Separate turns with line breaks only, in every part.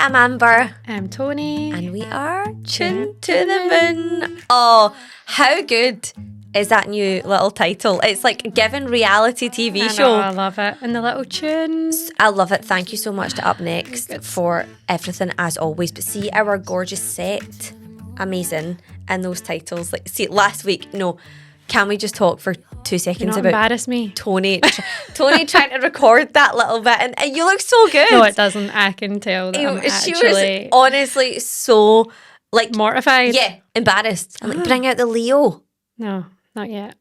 I'm Amber.
I'm Tony.
And we are Tuned to the Moon. Oh, how good is that new little title? It's like a given reality TV show.
I love it. And the little tunes.
I love it. Thank you so much to Up Next for everything as always. But see our gorgeous set. Amazing. And those titles. Like, see, last week, can we just talk for 2 seconds about
embarrass me?
Tony trying to record that little bit, and you look so good.
No, it doesn't. I can tell that
She was honestly so
mortified.
Yeah, embarrassed. I'm like, bring out the Leo.
No, not yet.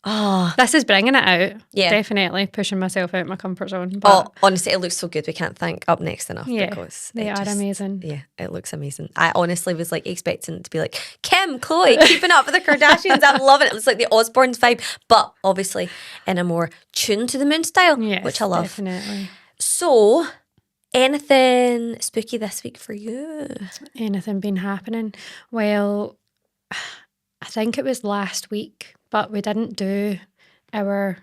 Oh,
this is bringing it out.
Yeah,
definitely pushing myself out of my comfort zone. But
honestly, it looks so good. We can't thank Up Next enough because
they are amazing.
Yeah, it looks amazing. I honestly was like expecting it to be like Kim, Chloe, keeping up with the Kardashians. I'm loving it. It's like the Osbournes vibe, but obviously in a more Tuned to the Moon style, which I love.
Definitely.
So, anything spooky this week for you?
Anything been happening? Well, I think it was last week, but we didn't do our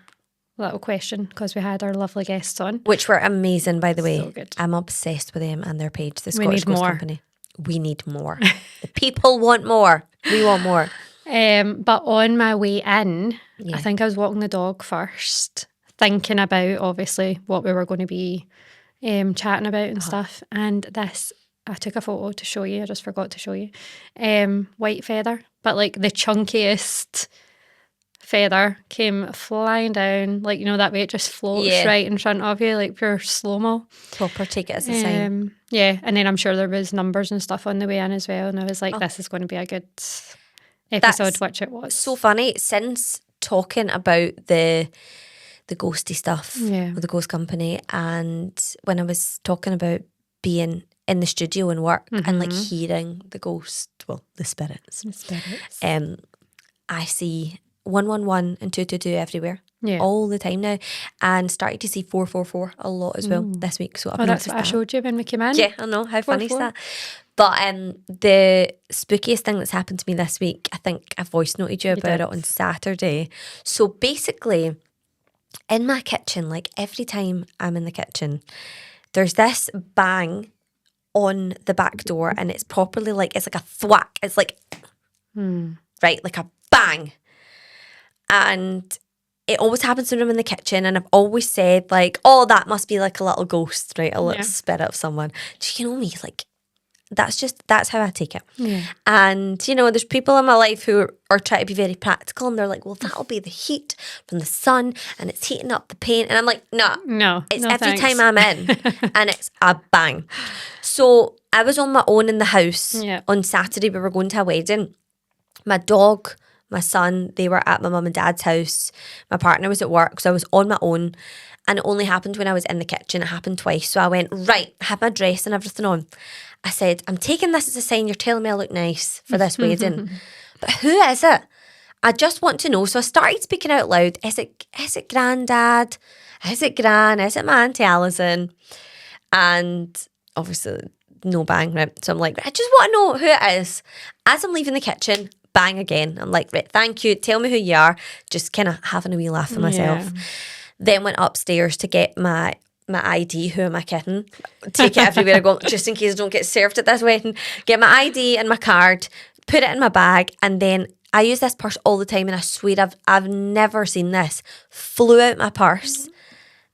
little question because we had our lovely guests on. Which
were amazing, by the way.
So good.
I'm obsessed with them and their page, the
Scottish
Ghost Company. We need more. The people want more. We want more.
But on my way in, I think I was walking the dog first, thinking about, obviously, what we were going to be chatting about and stuff. And this, I took a photo to show you. I just forgot to show you. White feather, but like the chunkiest feather came flying down, like, that way it just floats right in front of you, like pure slow-mo.
Proper take it as a sign.
Yeah, and then I'm sure there was numbers and stuff on the way in as well, and I was like, this is going to be a good episode, which it was.
So funny, since talking about the ghosty stuff with the Ghost Company, and when I was talking about being in the studio and work and like hearing the spirits. I see 111 and 222 everywhere, all the time now, and started to see 444 a lot as well this week. So I've
that's what I showed you when we came in.
Yeah, I know, how funny is that? But the spookiest thing that's happened to me this week, I think I voice noted you about it on Saturday. So basically, in my kitchen, like every time I'm in the kitchen, there's this bang on the back door, and it's properly like, it's like a thwack. It's like, right, like a bang. And it always happens when I'm in the kitchen, and I've always said like, oh, that must be like a little ghost, right? A little spirit of someone. Do you know me? Like, that's how I take it.
Yeah.
And, there's people in my life who are trying to be very practical, and they're like, well, that'll be the heat from the sun, and it's heating up the paint. And I'm like, no, it's every time I'm in, and it's a bang. So I was on my own in the house on Saturday. We were going to a wedding. My dog, my son, they were at my mum and dad's house. My partner was at work, so I was on my own. And it only happened when I was in the kitchen. It happened twice. So I went, right, I had my dress and everything on. I said, I'm taking this as a sign you're telling me I look nice for this wedding. But who is it? I just want to know. So I started speaking out loud. Is it Grandad? Is it Gran? Is it my Auntie Alison? And obviously no bang, right? So I'm like, I just want to know who it is. As I'm leaving the kitchen, bang again. I'm like, right, thank you. Tell me who you are. Just kind of having a wee laugh at myself. Yeah. Then went upstairs to get my ID. Who am I kidding? Take it everywhere I go, just in case I don't get served at this wedding. Get my ID and my card, put it in my bag, and then I use this purse all the time, and I swear I've never seen this. Flew out my purse.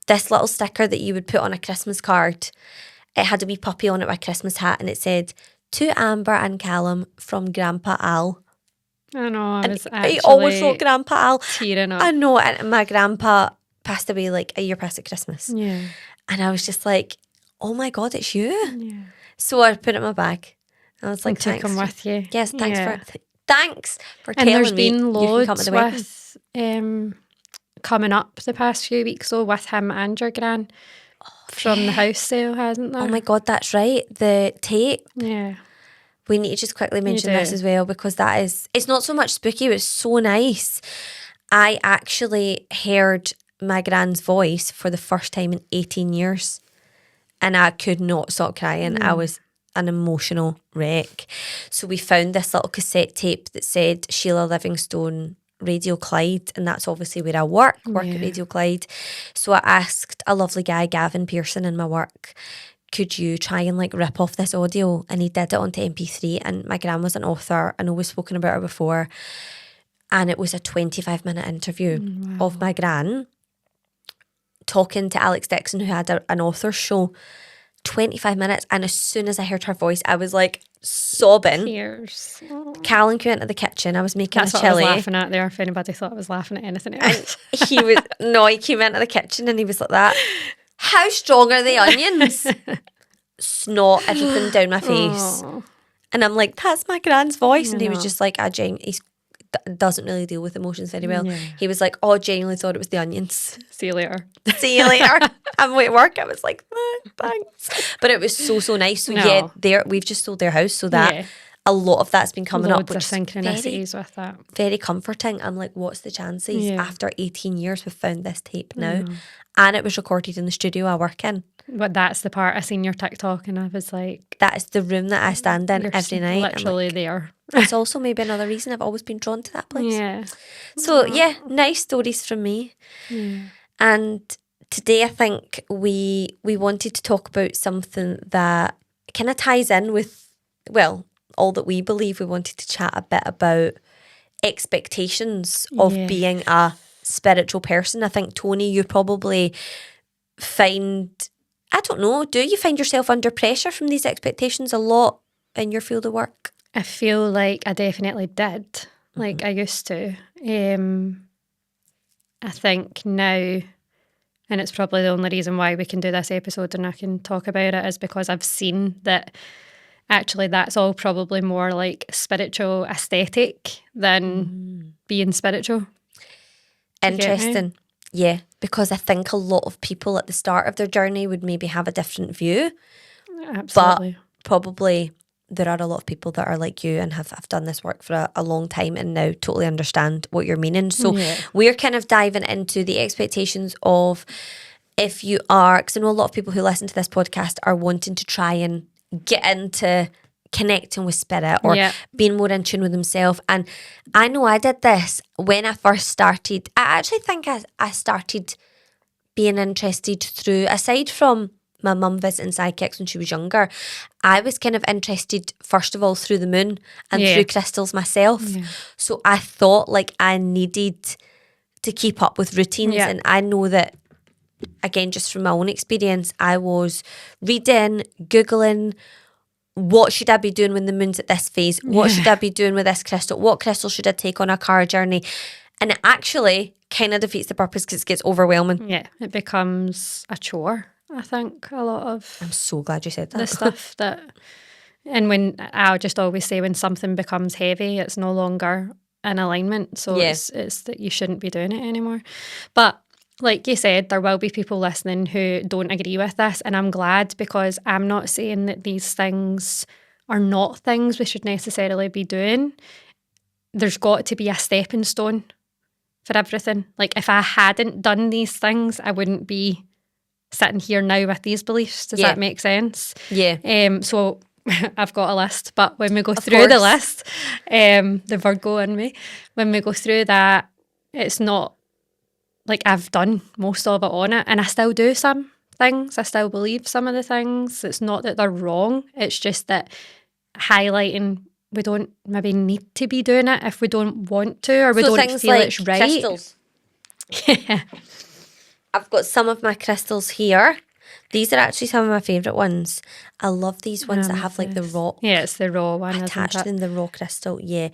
This little sticker that you would put on a Christmas card. It had a wee puppy on it with a Christmas hat, and it said, to Amber and Callum from Grandpa Al.
I know,
he always wrote Grandpa Al.
Tearing up.
I know, and my grandpa passed away like a year past at Christmas.
Yeah.
And I was just like, oh my God, it's you.
Yeah.
So I put it in my bag. I was like,
thanks. Took him with you.
Yes, thanks for
telling me.
And
there's been loads
come to the
with coming up the past few weeks though, with him and your gran from the house sale, hasn't there?
Oh my God, that's right. The tape.
Yeah.
We need to just quickly mention this as well, because it's not so much spooky, but it's so nice. I actually heard my gran's voice for the first time in 18 years, and I could not stop crying. I was an emotional wreck. So we found this little cassette tape that said Sheila Livingstone, Radio Clyde, and that's obviously where I work at Radio Clyde. So I asked a lovely guy, Gavin Pearson, in my work, could you try and like rip off this audio? And he did it onto MP3. And my gran was an author. I know we've spoken about her before. And it was a 25-minute interview of my gran talking to Alex Dixon, who had an author show. 25 minutes. And as soon as I heard her voice, I was like sobbing.
Tears.
Callan came into the kitchen. I was making
That's
a chili.
What I was laughing at there, if anybody thought I was laughing at anything else.
And he came into the kitchen and he was like that. How strong are the onions? Snot everything down my face.
Aww.
And I'm like, that's my gran's voice. And he was just like, he doesn't really deal with emotions very well. Yeah. He was like, I genuinely thought it was the onions.
See you later.
See you later. I'm away at work. I was like, thanks. But it was so nice. So we've just sold their house, so that a lot of that's been coming up, which
is synchronicities with that.
Very comforting. I'm like, what's the chances? After 18 years, we've found this tape now. And it was recorded in the studio I work in.
But that's the part I seen your TikTok and I was like...
That is the room that I stand in every night.
Literally there.
It's also maybe another reason I've always been drawn to that place.
Yeah.
So nice stories from me. Yeah. And today I think we wanted to talk about something that kind of ties in with, well, all that we believe. We wanted to chat a bit about expectations of being a spiritual person. I think, Tony, you probably find, I don't know, do you find yourself under pressure from these expectations a lot in your field of work?
I feel like I definitely did. Like I used to. I think now, and it's probably the only reason why we can do this episode and I can talk about it, is because I've seen that actually that's all probably more like spiritual aesthetic than being spiritual.
Interesting. Yeah, because I think a lot of people at the start of their journey would maybe have a different view.
Absolutely.
But probably there are a lot of people that are like you and have done this work for a long time and now totally understand what you're meaning. So we're kind of diving into the expectations of, if you are, because I know a lot of people who listen to this podcast are wanting to try and get into connecting with spirit or being more in tune with themselves. And I know I did this when I first started. I actually think I started being interested through, aside from my mum visiting psychics when she was younger, I was kind of interested first of all through the moon and through crystals myself. So I thought like I needed to keep up with routines. And I know that, again, just from my own experience, I was reading, Googling, what should I be doing when the moon's at this phase? What should I be doing with this crystal? What crystal should I take on a car journey? And it actually kind of defeats the purpose because it gets overwhelming.
Yeah, it becomes a chore, I think, a lot of...
I'm so glad you said that.
The stuff that... And when I just always say when something becomes heavy, it's no longer in alignment. So it's that you shouldn't be doing it anymore. But like you said, there will be people listening who don't agree with this, and I'm glad, because I'm not saying that these things are not things we should necessarily be doing. There's got to be a stepping stone for everything. Like if I hadn't done these things, I wouldn't be sitting here now with these beliefs. Does that make sense?
Yeah.
So I've got a list, but when we go through the list, the Virgo in me, when we go through that, it's not like I've done most of it on it, and I still do some things. I still believe some of the things. It's not that they're wrong. It's just that highlighting, we don't maybe need to be doing it if we don't want to, or we don't feel like it's right.
Crystals. I've got some of my crystals here. These are actually some of my favourite ones. I love these ones that have like the rock.
Yeah, it's the raw one,
attached in the raw crystal. Yeah,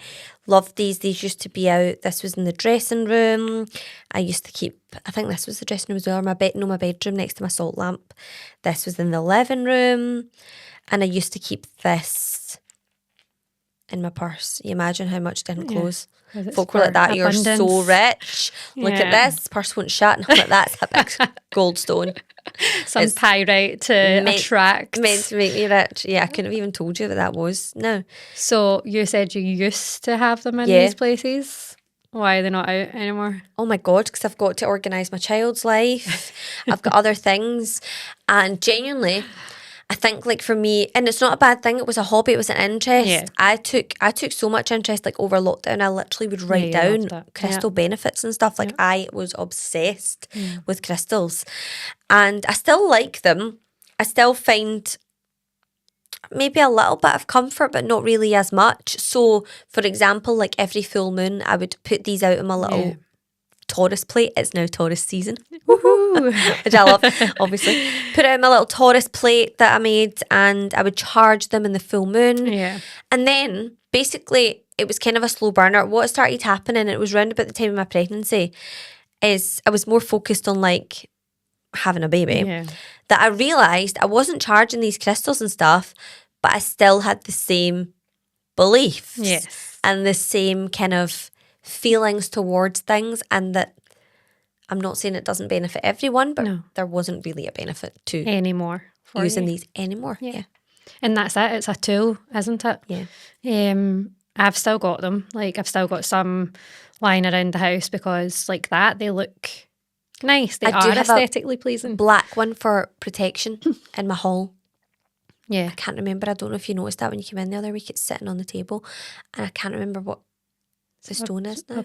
love these. These used to be out. This was in the dressing room. I used to keep, I think this was the dressing room as well, or my bedroom next to my salt lamp. This was in the living room. And I used to keep this in my purse. You imagine how much didn't close. Folk were like that, abundance. You're so rich. Look at this, purse won't shut. And I'm like, that's a big gold stone.
Some pyrite to attract.
Meant to make me rich. Yeah, I couldn't have even told you what that was. No.
So you said you used to have them in these places. Why are they not out anymore?
Oh my God, because I've got to organise my child's life. I've got other things. And genuinely, I think like for me, and it's not a bad thing, it was a hobby, it was an interest. Yeah. I took so much interest, like over lockdown, I literally would write down crystal benefits and stuff. Like I was obsessed with crystals. And I still like them. I still find maybe a little bit of comfort, but not really as much. So, for example, like every full moon, I would put these out in my little Taurus plate. It's now Taurus season. Woohoo! Which I love, obviously. Put it in my little Taurus plate that I made, and I would charge them in the full moon.
Yeah.
And then, basically, it was kind of a slow burner. What started happening, it was round about the time of my pregnancy, is I was more focused on like having a baby.
Yeah.
That I realised I wasn't charging these crystals and stuff, but I still had the same beliefs.
Yes.
And the same kind of feelings towards things, and that I'm not saying it doesn't benefit everyone, but there wasn't really a benefit to
anymore
using these anymore. Yeah.
And that's it. It's a tool, isn't it?
Yeah.
I've still got them. Like, I've still got some lying around the house because like that, they look nice. They are aesthetically pleasing.
Black one for protection in my hall.
Yeah.
I can't remember. I don't know if you noticed that when you came in the other week. It's sitting on the table, and I can't remember what the stone is now.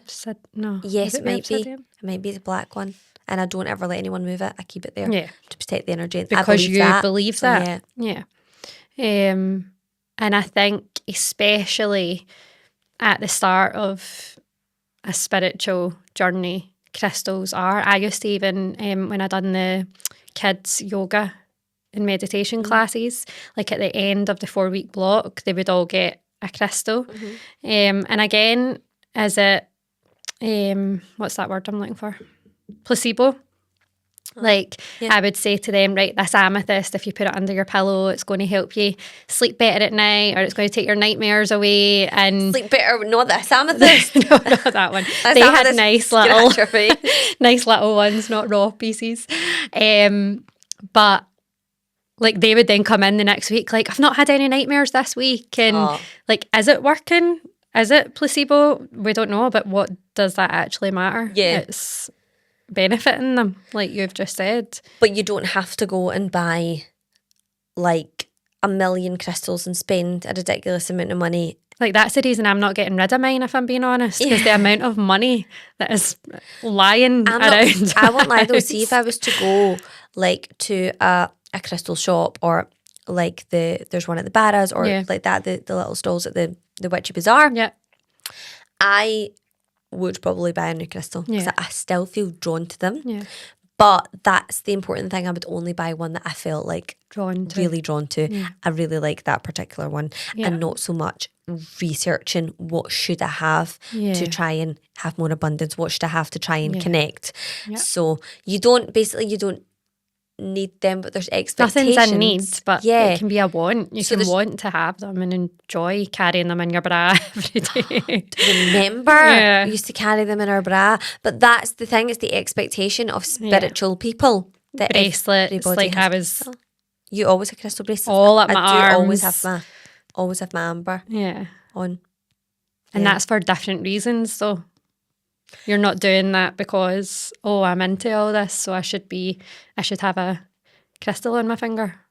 No.
Yes, it might be. It might be the black one. And I don't ever let anyone move it. I keep it there to protect the energy.
Because you believe that. Yeah. And I think especially at the start of a spiritual journey, crystals are. I used to even, when I done the kids yoga and meditation classes, like at the end of the 4-week block, they would all get a crystal. And again, is it, what's that word I'm looking for? Placebo. Like, I would say to them, right, this amethyst, if you put it under your pillow, it's going to help you sleep better at night, or it's going to take your nightmares away. And
sleep better, not this amethyst.
No, not that one. They had nice little ones, not raw pieces. But like, they would then come in the next week, like, I've not had any nightmares this week. And like, is it working? Is it placebo? We don't know, but what does that actually matter?
Yeah.
It's benefiting them, like you've just said.
But you don't have to go and buy like 1 million crystals and spend a ridiculous amount of money.
Like, that's the reason I'm not getting rid of mine, if I'm being honest, because the amount of money that is lying around.
I won't lie though, see if I was to go like to a crystal shop, or like there's one at the Barras, or like that, the little stalls at the Witchy Bazaar.
Yeah.
I would probably buy a new crystal because I still feel drawn to them.
Yeah.
But that's the important thing. I would only buy one that I felt like really drawn to.
Yeah.
I really like that particular one, and not so much researching what should I have to try and have more abundance. What should I have to try and connect? Yeah. So you don't need them, but there's expectations.
Nothing's a need, but it can be a want. You can want to have them and enjoy carrying them in your bra every day.
Remember, we used to carry them in our bra, but that's the thing, it's the expectation of spiritual people. That
bracelets, like I was...
You always have crystal bracelets?
All at my arms.
always have my amber on.
And that's for different reasons, so... You're not doing that because, I'm into all this, so I should have a crystal on my finger.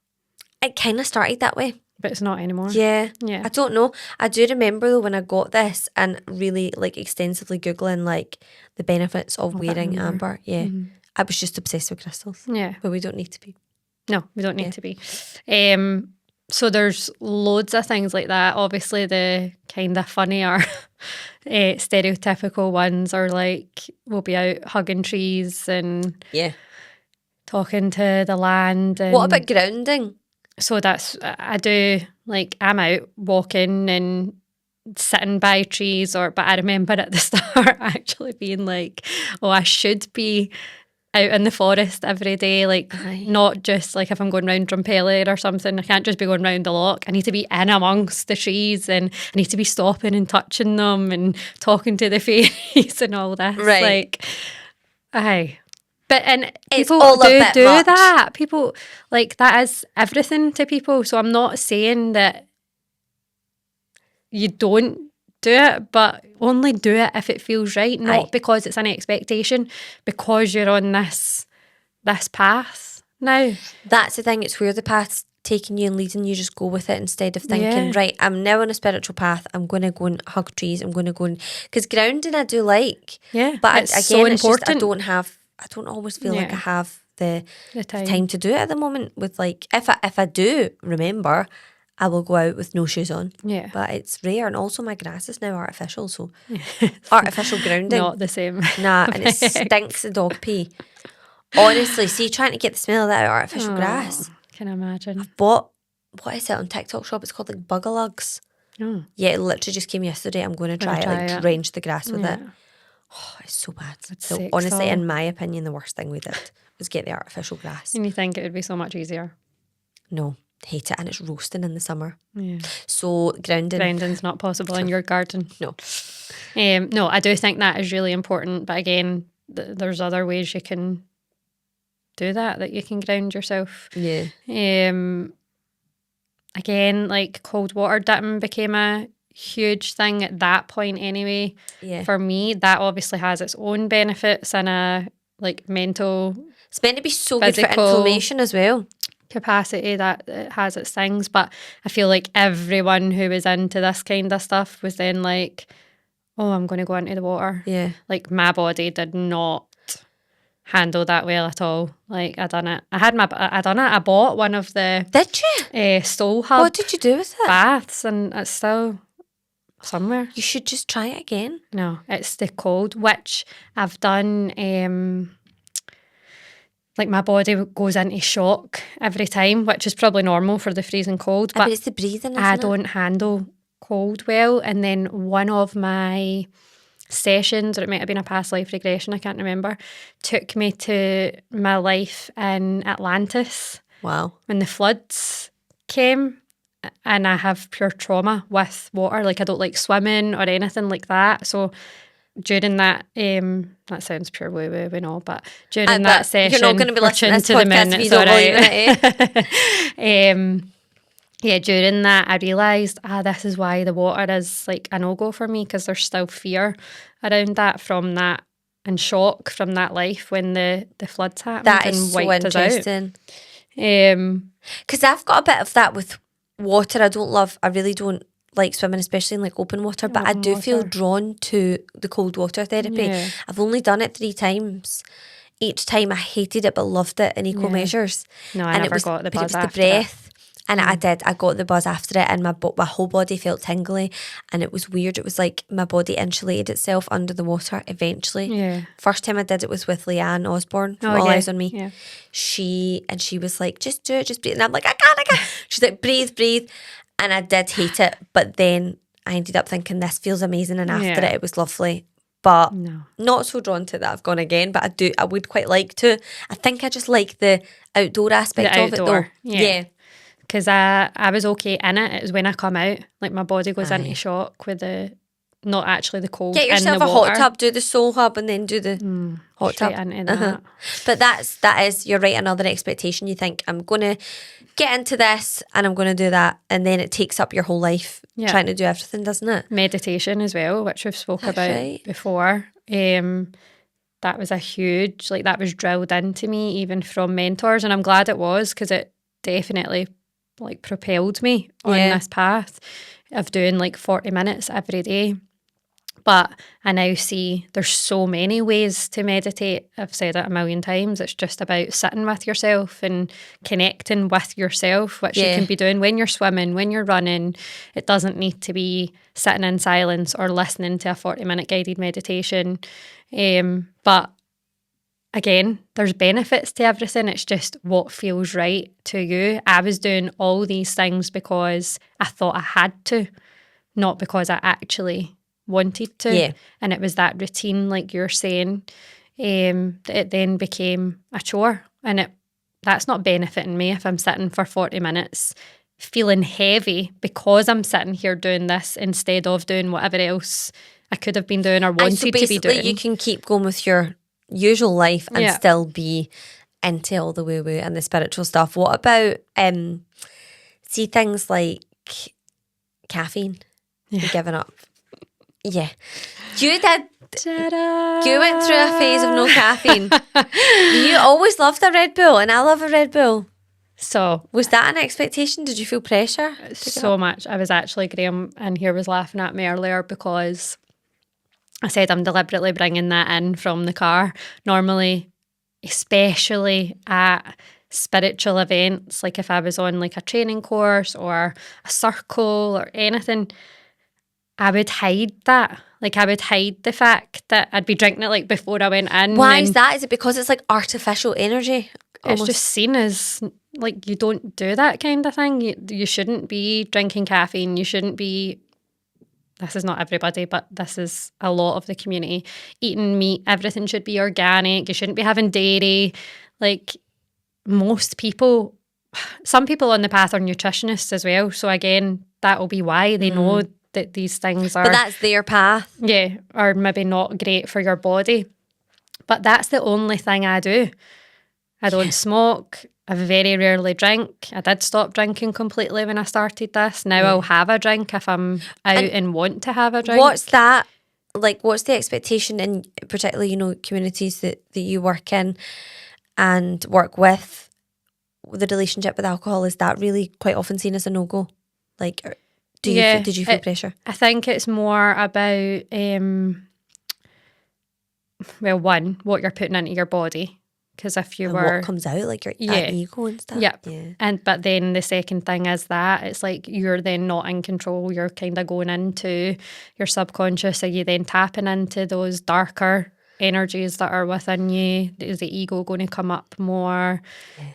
It kind of started that way.
But it's not anymore.
Yeah. I don't know. I do remember though when I got this and really like extensively Googling like the benefits of wearing amber. Yeah. Mm-hmm. I was just obsessed with crystals. Yeah. But we don't need to be.
No, we don't need to be. So there's loads of things like that. Obviously, the kind of funnier, stereotypical ones are like, we'll be out hugging trees and talking to the land. And
what about grounding?
So I do, like, I'm out walking and sitting by trees, but I remember at the start actually being like, I should be out in the forest every day, like not just like if I'm going round Drumpelli or something. I can't just be going round the loch. I need to be in amongst the trees, and I need to be stopping and touching them and talking to the fairies and all this. Right. Like, but and people do that. People, like, that is everything to people. So I'm not saying that you don't do it, but only do it if it feels right, not because it's an expectation, because you're on this path now.
That's the thing, it's where the path's taking you and leading you, just go with it instead of thinking, right, I'm now on a spiritual path, I'm going to go and hug trees, I'm going to go and... Because grounding I do like, but
it's so important.
I don't always feel like I have the time to do it at the moment. With like, if I do remember, I will go out with no shoes on.
Yeah.
But it's rare, and also my grass is now artificial, so artificial grounding.
Not the same.
Nah, and it stinks of dog pee. Honestly, see, trying to get the smell of that artificial grass.
Can imagine.
I've bought, what is it on TikTok shop? It's called like Bugalugs.
Oh.
Yeah, it literally just came yesterday. I'm going to try it, like drench the grass with it. Oh, it's so bad. So honestly, in my opinion, the worst thing we did was get the artificial grass.
And you think it would be so much easier?
No, hate it. And it's roasting in the summer.
Yeah.
So grounding's
not possible in your garden.
No.
No, I do think that is really important. But again, there's other ways you can do that you can ground yourself.
Yeah.
Again, like cold water dipping became a huge thing at that point anyway.
Yeah.
For me, that obviously has its own benefits and a like mental.
It's meant to be so good for inflammation as well.
Capacity that it has its things, but I feel like everyone who was into this kind of stuff was then like, oh, I'm going to go into the water.
Yeah.
Like my body did not handle that well at all. Like I done it. I bought one of the.
Did you?
Stole Hub.
What did you do with it?
Baths, and it's still somewhere.
You should just try it again.
No, it's the cold, which I've done. Like my body goes into shock every time, which is probably normal for the freezing cold. But
it's the breathing, isn't
I don't handle cold well. And then one of my sessions, or it might have been a past life regression, I can't remember, took me to my life in Atlantis.
Wow. When
the floods came, and I have pure trauma with water. Like I don't like swimming or anything like that. So during that, that sounds pure woo-woo and all, but during that session,
you're not going to be listening to this podcast if you don't believe it.
Yeah, during that, I realised, this is why the water is like a no-go for me, because there's still fear around that from that, and shock from that life when the floods happened.
That is so interesting. Because I've got a bit of that with water. I really don't like swimming, especially in like open water, but I do feel drawn to the cold water therapy. Yeah. I've only done it 3 times. Each time I hated it but loved it in equal measures.
No, I never got the buzz after
the breath. And I got the buzz after it, and my whole body felt tingly, and it was weird. It was like my body insulated itself under the water eventually.
Yeah.
First time I did it was with Leanne Osborne from All Eyes on Me.
Yeah.
She was like, just do it, just breathe. And I'm like, I can't. She's like, breathe. And I did hate it, but then I ended up thinking this feels amazing, and after it was lovely. But not so drawn to that. I've gone again, but I would quite like to. I think I just like the outdoor aspect of it though. Yeah.
Because I was okay in it. It was when I come out, like my body goes into shock with not actually the cold.
Get yourself
in the
a
water.
hot tub, do the Soul Hub, and then do the hot tub.
Into that.
But that is, you're right, another expectation. You think, I'm going to get into this and I'm going to do that, and then it takes up your whole life trying to do everything, doesn't it?
Meditation as well, which we've spoke about before. That was a huge, that was drilled into me even from mentors, and I'm glad it was, because it definitely propelled me on this path of doing 40 minutes every day. But I now see there's so many ways to meditate. I've said it a million times. It's just about sitting with yourself and connecting with yourself, which you can be doing when you're swimming, when you're running. It doesn't need to be sitting in silence or listening to a 40-minute guided meditation. But again, there's benefits to everything. It's just what feels right to you. I was doing all these things because I thought I had to, not because I actually wanted to.
Yeah.
And it was that routine, like you're saying, that it then became a chore. And that's not benefiting me if I'm sitting for 40 minutes feeling heavy because I'm sitting here doing this instead of doing whatever else I could have been doing or wanted to be doing.
You can keep going with your usual life and still be into all the woo-woo and the spiritual stuff. What about see things like caffeine? You're giving up. Yeah. You did.
Ta-da.
You went through a phase of no caffeine. You always loved a Red Bull, and I love a Red Bull.
So
was that an expectation? Did you feel pressure?
So much. I was actually, Graham and here was laughing at me earlier because I said I'm deliberately bringing that in from the car. Normally, especially at spiritual events, like if I was on like a training course or a circle or anything, I would hide that. Like, I would hide the fact that I'd be drinking it like before I went in.
Why is that? Is it because it's like artificial energy?
It's just seen as like, you don't do that kind of thing. You shouldn't be drinking caffeine. You shouldn't be, this is not everybody, but this is a lot of the community, eating meat. Everything should be organic. You shouldn't be having dairy. Like, most people, some people on the path are nutritionists as well. So again, that will be why they know that these things are...
But that's their path.
Yeah, are maybe not great for your body. But that's the only thing I do. I don't smoke. I very rarely drink. I did stop drinking completely when I started this. Now I'll have a drink if I'm out and want to have a drink.
What's that? Like, what's the expectation in particularly, you know, communities that you work in and work with? The relationship with alcohol, is that really quite often seen as a no-go? Like... Did you feel pressure?
I think it's more about, well, one, what you're putting into your body. Because if you were...
what comes out, like your ego and stuff.
Yep. Yeah. But then the second thing is that it's like you're then not in control. You're kind of going into your subconscious. Are you then tapping into those darker energies that are within you? Is the ego going to come up more?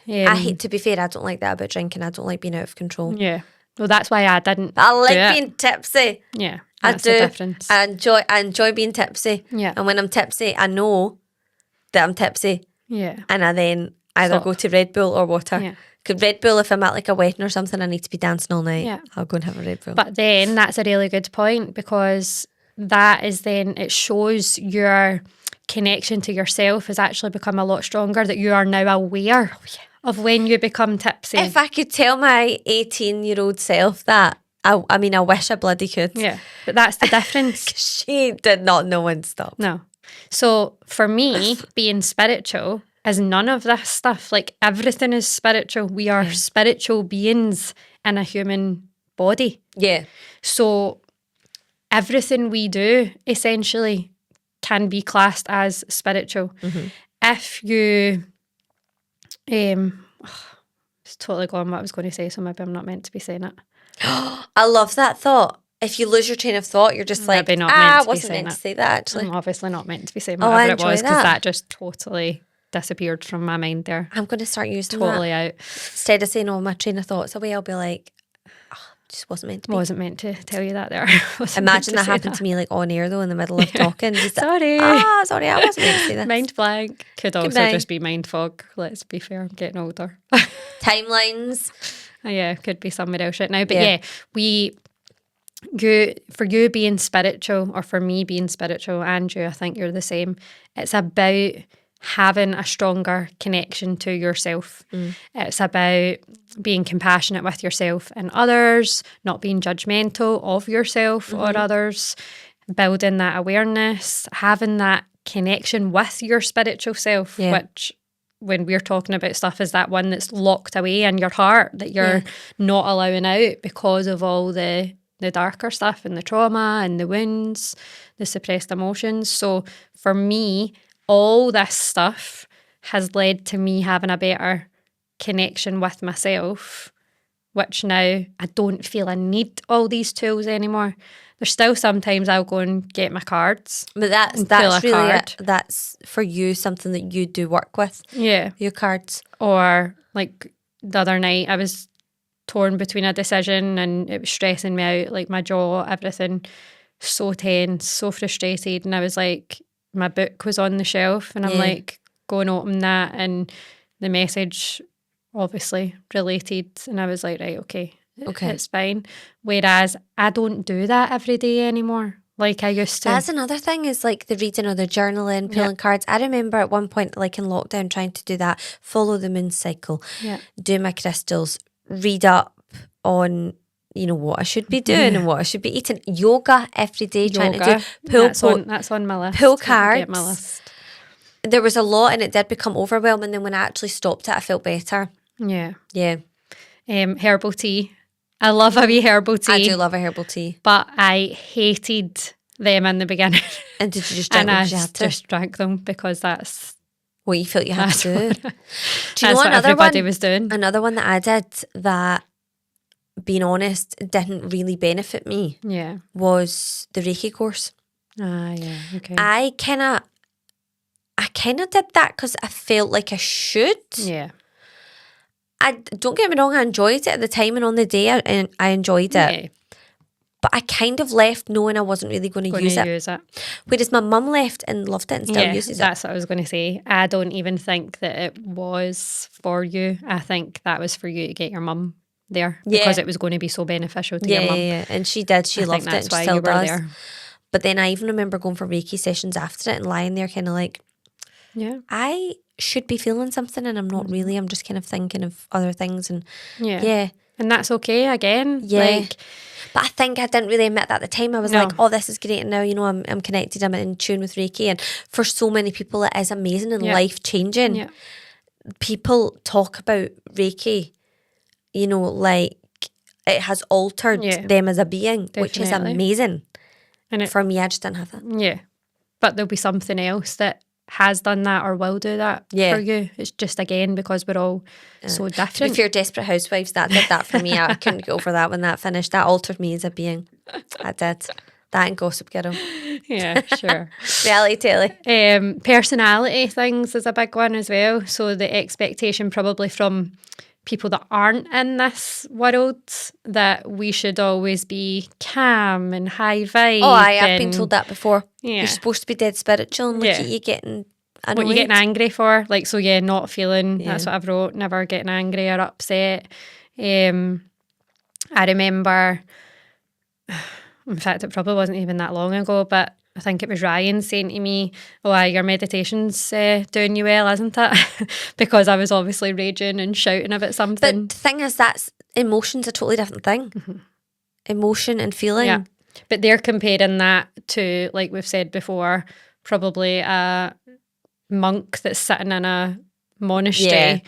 I hate, to be fair, I don't like that about drinking. I don't like being out of control.
Yeah. Well, that's why I didn't.
I like being tipsy.
Yeah,
that's the difference. I enjoy being tipsy.
Yeah.
And when I'm tipsy, I know that I'm tipsy.
Yeah.
And I then either go to Red Bull or water.
Yeah.
Because Red Bull, if I'm at like a wedding or something, I need to be dancing all night.
Yeah.
I'll go and have a Red Bull.
But then that's a really good point, because that is then, it shows your connection to yourself has actually become a lot stronger, that you are now aware of when you become tipsy.
If I could tell my 18-year-old self that, I mean, I wish I bloody could.
Yeah, but that's the difference.
She did not know when to stop.
No. So for me, being spiritual is none of this stuff. Like, everything is spiritual. We are spiritual beings in a human body.
Yeah.
So everything we do essentially can be classed as spiritual. Mm-hmm. If you... it's totally gone what I was going to say, so maybe I'm not meant to be saying it.
I love that thought. If you lose your train of thought, you're just like, I wasn't meant to say that, actually.
I'm obviously not meant to be saying whatever it was, because that just totally disappeared from my mind there.
I'm going to start using
totally out.
Instead of saying, oh, my train of thought's away, I'll be like, just wasn't meant to be.
Wasn't meant to tell you that there.
Imagine that happened to me like on air though, in the middle of talking. Just
sorry,
I wasn't meant to say this.
Mind blank. Could also just be mind fog. Let's be fair, I'm getting older.
Timelines.
Yeah, could be somewhere else right now. But for you being spiritual, or for me being spiritual, Andrew, I think you're the same. It's about having a stronger connection to yourself. It's about being compassionate with yourself and others, not being judgmental of yourself or others, building that awareness, having that connection with your spiritual self, which, when we're talking about stuff, is that one that's locked away in your heart, that you're not allowing out because of all the darker stuff and the trauma and the wounds, the suppressed emotions. So for me, all this stuff has led to me having a better connection with myself, which now I don't feel I need all these tools anymore. There's still sometimes I'll go and get my cards.
But that's really it. That's for you, something that you do work with.
Yeah.
Your cards.
Or like the other night I was torn between a decision and it was stressing me out, like my jaw, everything, so tense, so frustrated. And I was like, my book was on the shelf and I'm like, go and open that, and the message obviously related, and I was like, right, okay, it's fine. Whereas I don't do that every day anymore like I used to.
That's another thing, is like the reading or the journaling, pulling cards. I remember at one point, like in lockdown, trying to do that, follow the moon cycle, do my crystals, read up on, you know, what I should be doing and what I should be eating. Yoga every day, trying to do
that's on my list.
Pull cards. My list. There was a lot and it did become overwhelming. Then when I actually stopped it, I felt better.
Yeah.
Yeah.
Herbal tea. I love a wee herbal tea.
I do love a herbal tea.
But I hated them in the beginning.
And did you just drink them?
And I just drank them because that's
what you felt you had to do. Do you
That's
know
what
another
everybody
one?
was doing.
Another one that I did that, being honest, didn't really benefit me.
Yeah.
Was the Reiki course.
Ah, yeah. Okay.
I kind of did that because I felt like I should.
Yeah.
I don't get me wrong, I enjoyed it at the time and on the day, and I enjoyed it.
Yeah.
But I kind of left knowing I wasn't really going to use it. Whereas my mum left and loved it and still uses it.
That's what I was going to say. I don't even think that it was for you. I think that was for you to get your mum there because it was going to be so beneficial to your mum.
Yeah, and she did. She loved it and she still does. There. But then I even remember going for Reiki sessions after it and lying there kind of like, I should be feeling something and I'm not really. I'm just kind of thinking of other things and
And that's okay again.
Yeah. But I think I didn't really admit that at the time. I was like, oh, this is great. And now, you know, I'm connected. I'm in tune with Reiki. And for so many people, it is amazing and life-changing. Yeah. People talk about Reiki, you know, like it has altered them as a being, which is amazing. And for me, I just didn't have that.
Yeah. But there'll be something else that has done that or will do that for you. It's just, again, because we're all so different.
To be fair, Desperate Housewives, that did that for me. I couldn't get over that when that finished. That altered me as a being. I did. That and Gossip Girl.
Yeah, sure.
Reality telly.
Personality things is a big one as well. So the expectation probably from people that aren't in this world that we should always be calm and high vibe.
Oh, I've been told that before. Yeah. You're supposed to be dead spiritual and look at you getting annoyed.
What you getting angry for. Like, so not feeling, that's what I've wrote, never getting angry or upset. I remember, in fact, it probably wasn't even that long ago, but I think it was Ryan saying to me, oh, your meditation's doing you well, isn't it? Because I was obviously raging and shouting about something.
But the thing is, that's emotion's a totally different thing. Mm-hmm. Emotion and feeling.
Yeah. But they're comparing that to, like we've said before, probably a monk that's sitting in a monastery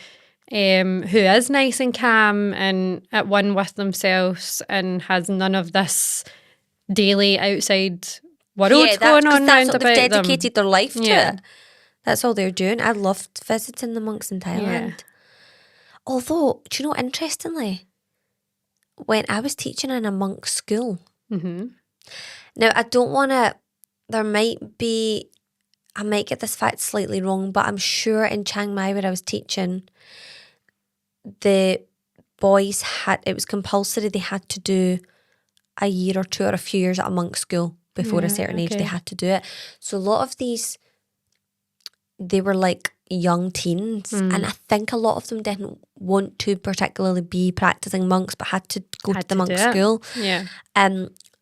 who is nice and calm and at one with themselves and has none of this daily outside world going on
around
about them.
They've dedicated their life to it. That's all they're doing. I loved visiting the monks in Thailand. Yeah. Although, do you know, interestingly, when I was teaching in a monk school, now I don't want to, I might get this fact slightly wrong, but I'm sure in Chiang Mai where I was teaching, the boys it was compulsory, they had to do a year or two or a few years at a monk school. Before a certain age, they had to do it. So a lot of these, they were like young teens. And I think a lot of them didn't want to particularly be practicing monks, but had to go to the monk school.
Yeah.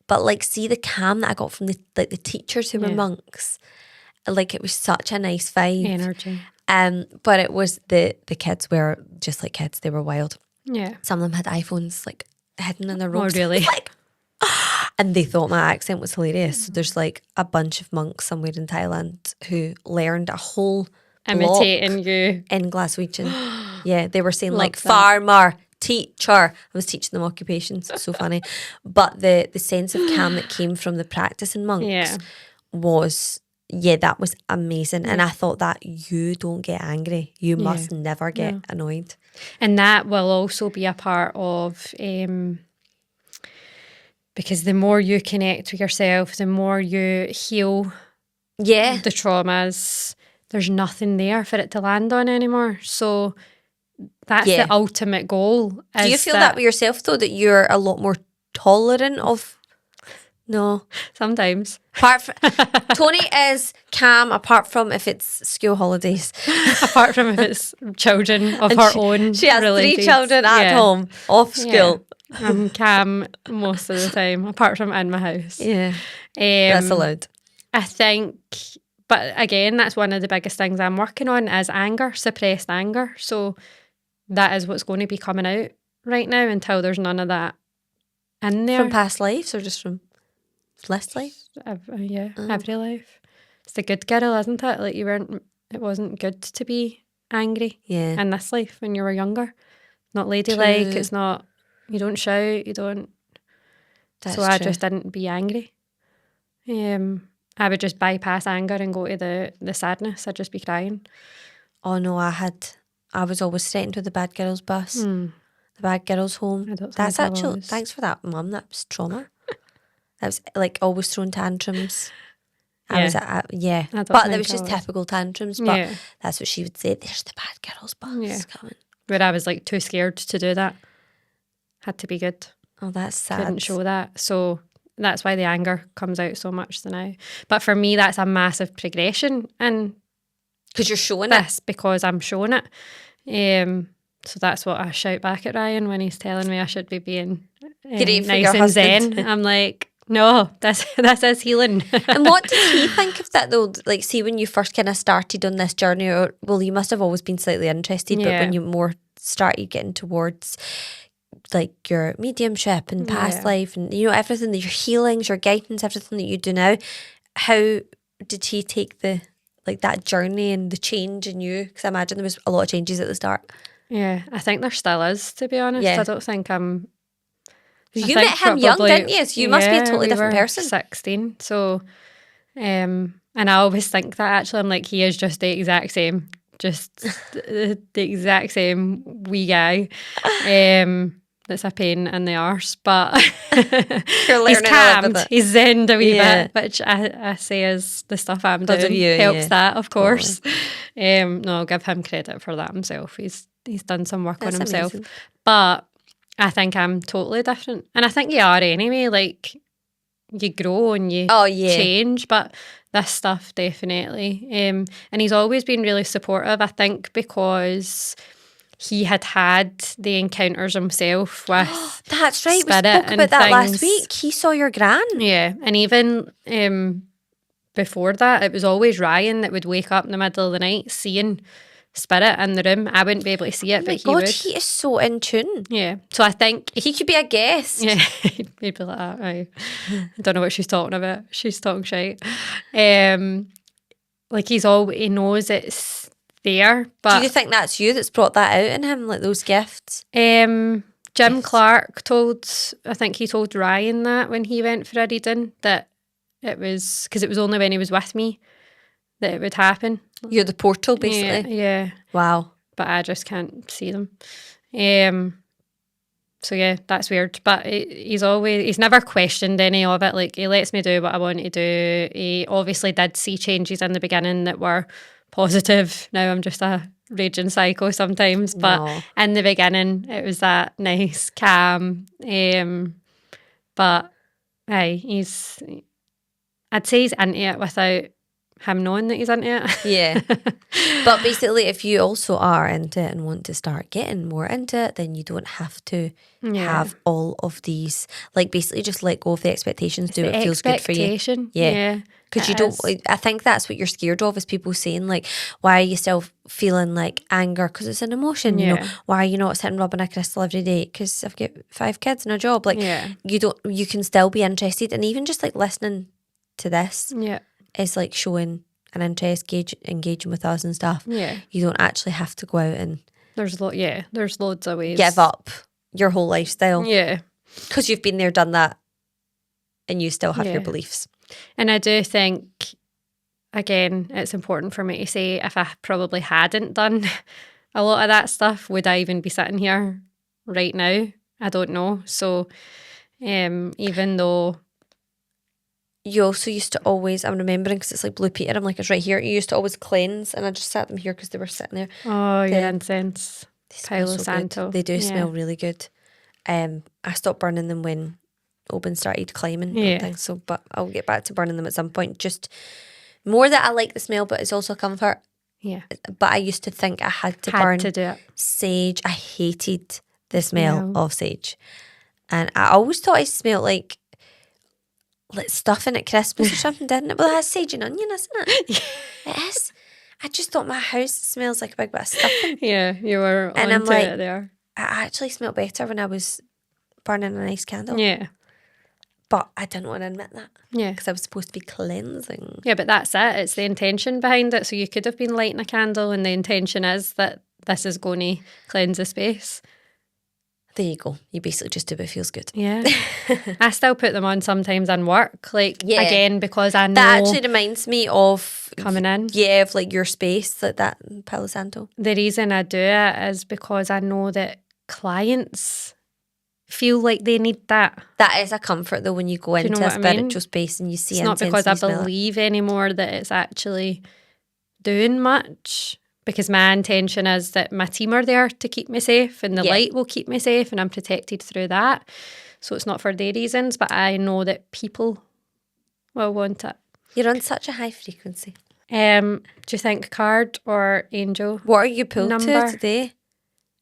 But like, see the calm that I got from the teachers who were monks. Like, it was such a nice vibe.
Energy.
But it was the kids were just like kids. They were wild.
Yeah.
Some of them had iPhones like hidden in their robes.
Oh, really?
Like, and they thought my accent was hilarious. So there's like a bunch of monks somewhere in Thailand who learned a whole
imitating you
in Glaswegian. Yeah, they were saying like farmer, teacher. I was teaching them occupations. So funny. But the sense of calm that came from the practicing monks was, that was amazing. And I thought that you don't get angry. You must never get annoyed.
And that will also be a part of... because the more you connect with yourself, the more you heal the traumas, there's nothing there for it to land on anymore. So that's the ultimate goal.
Do you feel that with yourself, though, that you're a lot more tolerant of... No.
Sometimes.
Tony is calm, apart from if it's school holidays.
Apart from if it's children of her own.
She has
related.
3 children at home, off school.
I'm calm most of the time, apart from in my house.
Yeah. That's allowed.
I think, but again, that's one of the biggest things I'm working on is anger, suppressed anger. So that is what's going to be coming out right now until there's none of that in there.
From past lives or just from this life?
Every life. It's the good girl, isn't it? Like it wasn't good to be angry in this life when you were younger. Not ladylike, it's not... You don't shout, you don't... I just didn't be angry. I would just bypass anger and go to the sadness. I'd just be crying
Oh no, I was always threatened with the bad girls bus. The bad girls home.
I don't
That's
think I
actually,
was.
thanks for that, Mum. That was trauma. I was like always throwing tantrums.
Yeah.
I was but there was just typical tantrums. But that's what she would say. There's the bad girls bus coming.
But I was like too scared to do that. Had to be good.
Oh, that's sad.
Couldn't show that. So that's why the anger comes out so much now. But for me, that's a massive progression. And
because you're showing
this, because I'm showing it. So that's what I shout back at Ryan when he's telling me I should be being nice and zen. I'm like, no, this is healing.
And what did he think of that though? Like, see, when you first kind of started on this journey, or well, you must have always been slightly interested, but when you more started getting towards like your mediumship and past life and everything that your healings, your guidance, everything that you do now, how did he take that journey and the change in you? Because I imagine there was a lot of changes at the start.
Yeah, I think there still is, to be honest. I don't think I'm...
You met him young, didn't you? So you must be a totally different person.
16, so... and I always think that, actually. I'm like, he is just the exact same. Just the exact same wee guy. That's a pain in the arse, but he's calmed, he's zened a wee bit, which I say is the stuff I'm doing helps that, of course. No, I'll give him credit for that himself. He's done some work on himself. Amazing. But I think I'm totally different. And I think you are anyway, like you grow and you change, but this stuff definitely. And he's always been really supportive, I think, because he had the encounters himself with
that's right, we
spoke
about that last week. He saw your gran.
Yeah, and even before that, it was always Ryan that would wake up in the middle of the night seeing spirit in the room. I wouldn't be able to see it, but he would.
He is so in tune.
Yeah, so I think...
He could be a guest.
Yeah, he'd be like that. I don't know what she's talking about. She's talking shite. Like he knows it's there, but...
Do you think that's you that's brought that out in him, like those gifts?
Jim Clark I think he told Ryan that when he went for a reading, that it was... Because it was only when he was with me that it would happen.
You're the portal, basically.
Yeah.
Wow.
But I just can't see them. So yeah, that's weird. But he's never questioned any of it. Like, he lets me do what I want to do. He obviously did see changes in the beginning that were positive. Now I'm just a raging psycho sometimes. But in the beginning, it was that nice, calm. But I'd say he's into it without him knowing that he's into it.
Yeah. But basically, if you also are into it and want to start getting more into it, then you don't have to have all of these. Like, basically just let go of the expectations. Do what feels good for you. Yeah. Because you don't... I think that's what you're scared of, is people saying, like, why are you still feeling like anger? Because it's an emotion. You know, why are you not sitting rubbing a crystal every day? Because I've got 5 kids and a job. Like, you can still be interested. And even just like listening to this is like showing an interest, engaging with us and stuff. Yeah. You don't actually have to go out and...
There's loads of ways.
Give up your whole lifestyle.
Yeah.
Because you've been there, done that, and you still have your beliefs.
And I do think, again, it's important for me to say, if I probably hadn't done a lot of that stuff, would I even be sitting here right now? I don't know. So even though...
You also used to always, I'm remembering because it's like Blue Peter, I'm like, it's right here. You used to always cleanse, and I just sat them here because they were sitting there.
Oh, yeah, incense. Palo Santo.
They do smell really good. I stopped burning them when Oban started climbing and things, but I'll get back to burning them at some point. Just more that I like the smell, but it's also a comfort.
Yeah.
But I used to think I had to burn sage. I hated the smell of sage. And I always thought it smelled like stuffing at Christmas or something, didn't it? Well, that's sage and onion, isn't it? It is. I just thought my house smells like a big bit of stuffing.
Yeah, you were and I'm like, it there.
I actually smelled better when I was burning a nice candle.
Yeah.
But I didn't want to admit that.
Yeah.
Because I was supposed to be cleansing.
Yeah, but that's it. It's the intention behind it. So you could have been lighting a candle and the intention is that this is going to cleanse the space.
There you go. You basically just do what feels good.
Yeah. I still put them on sometimes in work. Like, again, because I know...
That actually reminds me of...
Coming in.
Yeah, of like your space, like that Palo Santo.
The reason I do it is because I know that clients feel like they need that.
That is a comfort though when you go into a spiritual space and you see
it's not because I believe anymore that it's actually doing much. Because my intention is that my team are there to keep me safe and the light will keep me safe and I'm protected through that. So it's not for their reasons, but I know that people will want it.
You're on such a high frequency.
Do you think card or angel?
What are you pulled to today?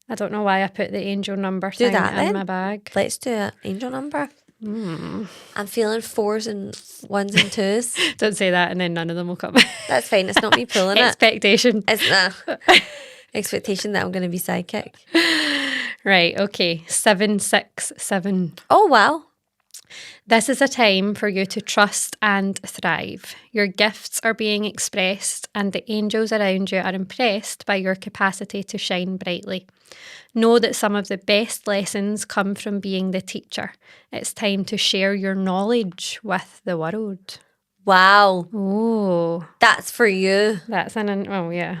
I don't know why I put the angel number thing in my bag.
Let's do it. Angel number. I'm feeling 4s and 1s and 2s.
Don't say that and then none of them will come.
That's fine. It's not me pulling it.
Expectation.
It's expectation that I'm going to be psychic.
Right. Okay. 767.
Oh, wow.
This is a time for you to trust and thrive. Your gifts are being expressed and the angels around you are impressed by your capacity to shine brightly. Know that some of the best lessons come from being the teacher. It's time to share your knowledge with the world.
Wow.
Oh.
That's for you.
That's yeah.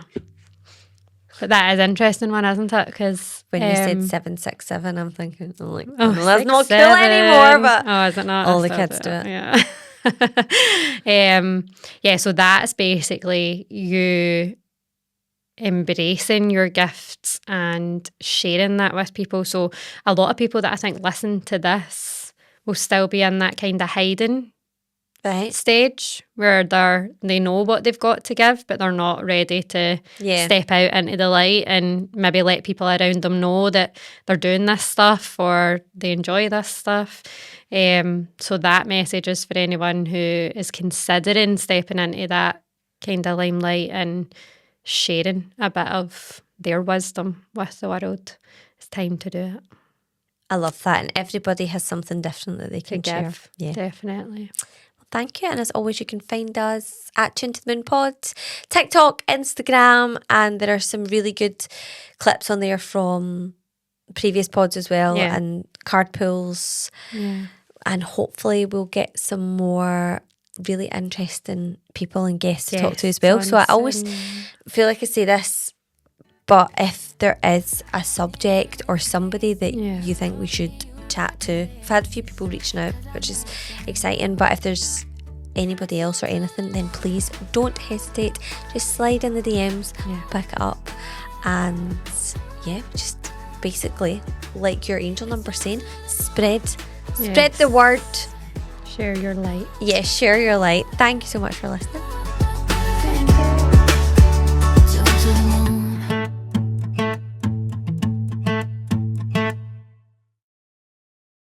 But that is an interesting one, isn't it? Because
when you said 767, I'm thinking, that's not cool anymore. But
is it not?
All the kids do it.
Yeah. So that's basically you embracing your gifts and sharing that with people. So a lot of people that I think listen to this will still be in that kind of hiding stage where they know what they've got to give, but they're not ready to step out into the light and maybe let people around them know that they're doing this stuff or they enjoy this stuff. So that message is for anyone who is considering stepping into that kind of limelight and sharing a bit of their wisdom with the world. It's time to do it.
I love that. And everybody has something different that they can share.
Yeah, definitely.
Thank you. And as always, you can find us at Tune to the Moon Pod, TikTok, Instagram, and there are some really good clips on there from previous pods as well, and card pulls. Yeah. And hopefully we'll get some more really interesting people and guests to talk to as well. So I always feel like I say this, but if there is a subject or somebody that you think we should chat to, I've had a few people reaching out, which is exciting, but if there's anybody else or anything, then please don't hesitate, just slide in the DMs, pick it up, and just basically, like your angel number saying, spread the word,
share your light.
Share your light. Thank you so much for listening.